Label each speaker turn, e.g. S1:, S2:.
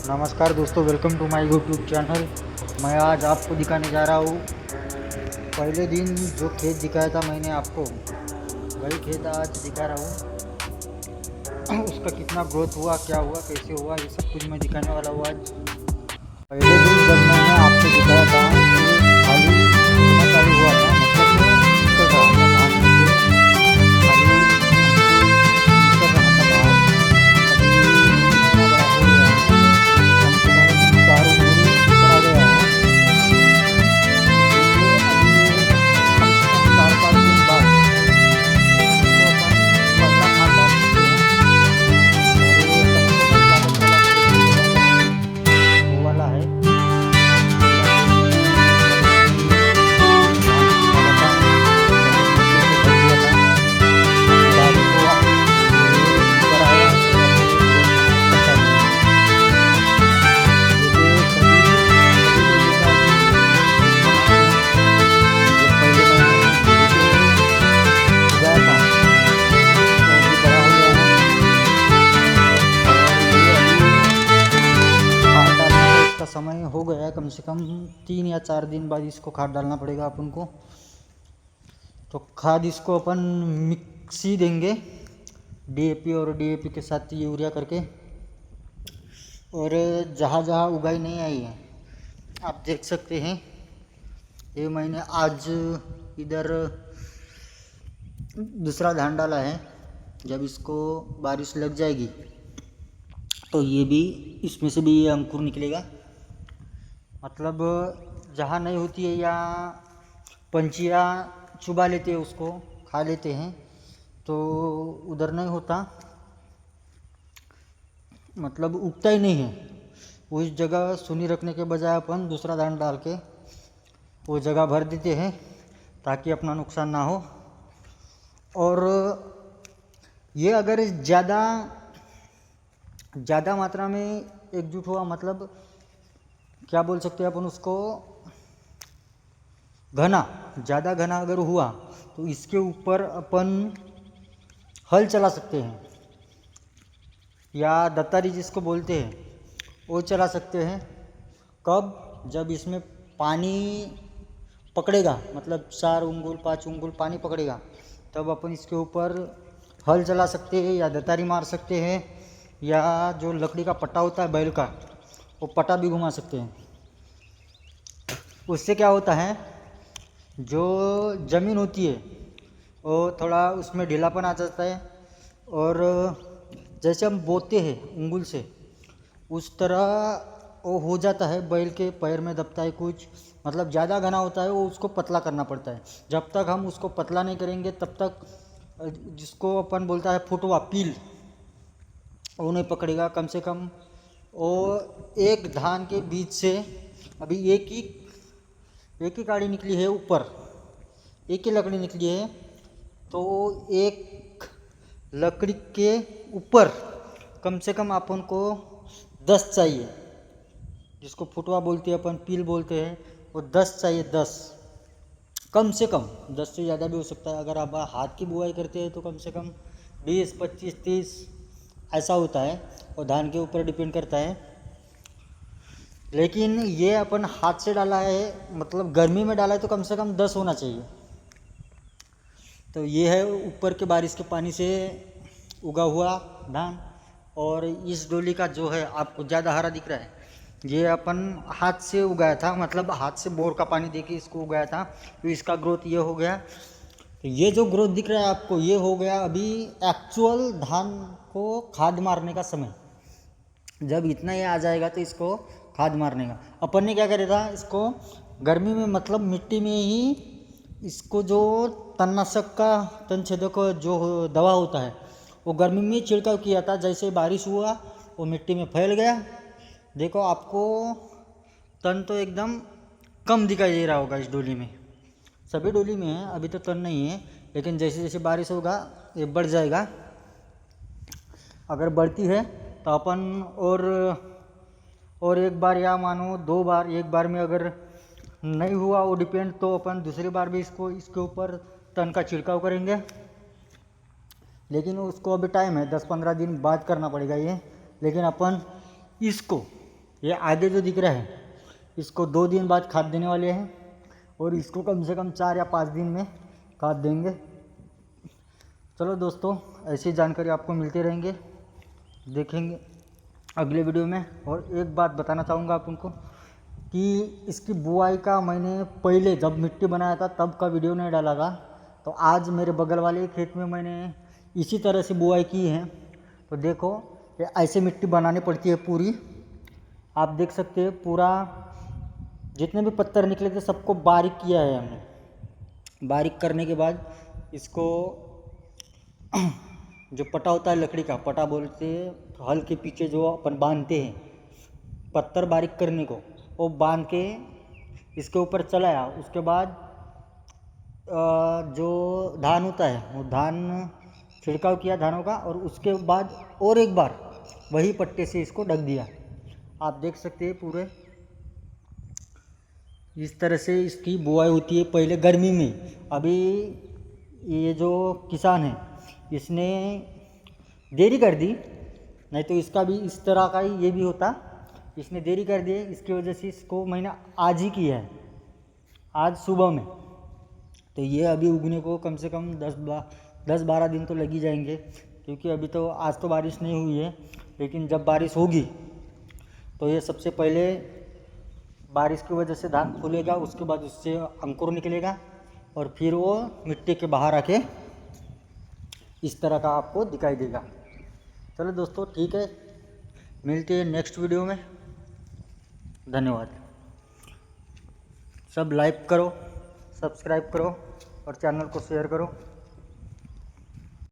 S1: नमस्कार दोस्तों, welcome to my YouTube channel. मैं आज आपको दिखाने जा रहा हूँ पहले दिन जो खेत दिखाया था मैंने आपको, वही खेत आज दिखा रहा हूँ। उसका कितना ग्रोथ हुआ, क्या हुआ, कैसे हुआ, ये सब कुछ मैं दिखाने वाला हूँ आज। पहले दिन जब मैंने आपको दिखाया था कि खाली कितना चालू हुआ था, मतलब निकल रहा था धान में से, खाली अंकुर निकल रहा था बाहर। अभी इतना बड़ा हो गया है, कम से कम 4 अंकुर ऊपर आ गया है। देखिए अभी कम से कम 4-5 दिन बाद इसको अपन पहला खाद डाल सकते हैं। और ये कम से कम लागत वाला खेत नहीं है, वो वाला है। पूरा खेत मैंने मतलब उसकी धान की निकाला था, ज़मीन नीचे से भर दिया था। अभी बारिश हुआ, ये ऊपर आया तो अब ये ग्रोथ मतलब चालू हुआ। देखिए सभी सभी डोली का अभी एक समान है। जो पहले मैंने डोली पे उगाया था वो अभी बड़ा हो गया है। और ये अभी खाद डालने का इसका समय हो गया है, कम से कम 3 या 4 दिन बाद इसको खाद डालना पड़ेगा अपन को। तो खाद इसको अपन मिक्सी देंगे, डीएपी और डीएपी के साथ यूरिया करके। और जहाँ जहाँ उगाई नहीं आई है आप देख सकते हैं, ये मैंने आज इधर दूसरा धान डाला है। जब इसको बारिश लग जाएगी तो ये भी, इसमें से भी ये अंकुर निकलेगा। मतलब जहाँ नहीं होती है या पंछियाँ चुबा लेते हैं, उसको खा लेते हैं, तो उधर नहीं होता, मतलब उगता ही नहीं है। उस जगह सुनी रखने के बजाय अपन दूसरा धान डाल के वो जगह भर देते हैं ताकि अपना नुकसान ना हो। और ये अगर ज़्यादा मात्रा में एकजुट हुआ, मतलब क्या बोल सकते हैं अपन उसको, ज़्यादा घना अगर हुआ तो इसके ऊपर अपन हल चला सकते हैं, या दत्तारी जिसको बोलते हैं वो चला सकते हैं। कब? जब इसमें पानी पकड़ेगा, मतलब 4 उंगल 5 उंगल पानी पकड़ेगा, तब अपन इसके ऊपर हल चला सकते हैं या दतारी मार सकते हैं, या जो लकड़ी का पट्टा होता है बैल का, वो पट्टा भी घुमा सकते हैं। उससे क्या होता है, जो ज़मीन होती है वो थोड़ा उसमें ढीलापन आ जाता है। और जैसे हम बोते हैं उंगल से, उस तरह वो हो जाता है, बैल के पैर में दबता है कुछ, मतलब ज़्यादा घना होता है, वो उसको पतला करना पड़ता है। जब तक हम उसको पतला नहीं करेंगे तब तक जिसको अपन बोलता है फुटवा पील, वो नहीं पकड़ेगा। कम से कम वो एक धान के बीच से अभी एक ही काड़ी निकली है, ऊपर एक ही लकड़ी निकली है, तो एक लकड़ी के ऊपर कम से कम अपन को 10 चाहिए, जिसको फुटवा बोलते हैं अपन, पील बोलते हैं, वो 10 चाहिए। 10 कम से कम, 10 से ज़्यादा भी हो सकता है। अगर आप हाथ की बुआई करते हैं तो कम से कम 20, 25, 30 ऐसा होता है, और धान के ऊपर डिपेंड करता है। लेकिन ये अपन हाथ से डाला है, मतलब गर्मी में डाला है, तो कम से कम 10 होना चाहिए। तो ये है ऊपर के बारिश के पानी से उगा हुआ धान। और इस डोली का जो है आपको ज़्यादा हरा दिख रहा है, ये अपन हाथ से उगाया था, मतलब हाथ से बोर का पानी देके इसको उगाया था, तो इसका ग्रोथ ये हो गया। तो ये जो ग्रोथ दिख रहा है आपको, ये हो गया अभी एक्चुअल धान को खाद मारने का समय। जब इतना ये आ जाएगा तो इसको खाद मारने का अपन ने क्या करा था, इसको गर्मी में, मतलब मिट्टी में ही इसको जो तणनाशक का, तणछेदक जो दवा होता है, वो गर्मी में छिड़काव किया था। जैसे बारिश हुआ वो मिट्टी में फैल गया। देखो आपको तन तो एकदम कम दिखाई दे रहा होगा इस डोली में, सभी डोली में है, अभी तो तन नहीं है, लेकिन जैसे जैसे बारिश होगा ये बढ़ जाएगा। अगर बढ़ती है तो अपन और एक बार, या मानो 2 बार, एक बार में अगर नहीं हुआ वो डिपेंड, तो अपन दूसरी बार भी इसके ऊपर तन का छिड़काव करेंगे। लेकिन उसको अभी टाइम है, 10-15 दिन बाद करना पड़ेगा ये। लेकिन अपन इसको ये आगे जो दिख रहा है इसको 2 दिन बाद खाद देने वाले हैं और इसको कम से कम 4 या 5 दिन में खाद देंगे। चलो दोस्तों, ऐसी जानकारी आपको मिलती रहेंगे, देखेंगे अगले वीडियो में। और एक बात बताना चाहूँगा आप उनको कि इसकी बुआई का मैंने पहले जब मिट्टी बनाया था तब का वीडियो नहीं डाला था। तो आज मेरे बगल वाले खेत में मैंने इसी तरह से बुआई की है। तो देखो, ये ऐसे मिट्टी बनानी पड़ती है पूरी। आप देख सकते हैं पूरा जितने भी पत्थर निकले थे सबको बारीक किया है हमने। बारीक करने के बाद इसको जो पटा होता है लकड़ी का, पटा बोलते हैं, हल के पीछे जो अपन बांधते हैं पत्थर बारीक करने को, वो बांध के इसके ऊपर चलाया। उसके बाद जो धान होता है वो धान छिड़काव किया धानों का, और उसके बाद और एक बार वही पट्टे से इसको ढक दिया। आप देख सकते हैं पूरे इस तरह से इसकी बुआई होती है पहले गर्मी में। अभी ये जो किसान है इसने देरी कर दी, नहीं तो इसका भी इस तरह का ही ये भी होता। इसने देरी कर दी, इसकी वजह से इसको मैंने आज ही किया है, आज सुबह में। तो ये अभी उगने को कम से कम 10-12 दिन तो लग ही जाएंगे, क्योंकि अभी तो आज तो बारिश नहीं हुई है। लेकिन जब बारिश होगी तो ये सबसे पहले बारिश की वजह से धान फूलेगा, उसके बाद उससे अंकुर निकलेगा और फिर वो मिट्टी के बाहर आके इस तरह का आपको दिखाई देगा। चलो दोस्तों, ठीक है, मिलते हैं नेक्स्ट वीडियो में। धन्यवाद। सब लाइक करो, सब्सक्राइब करो और चैनल को शेयर करो।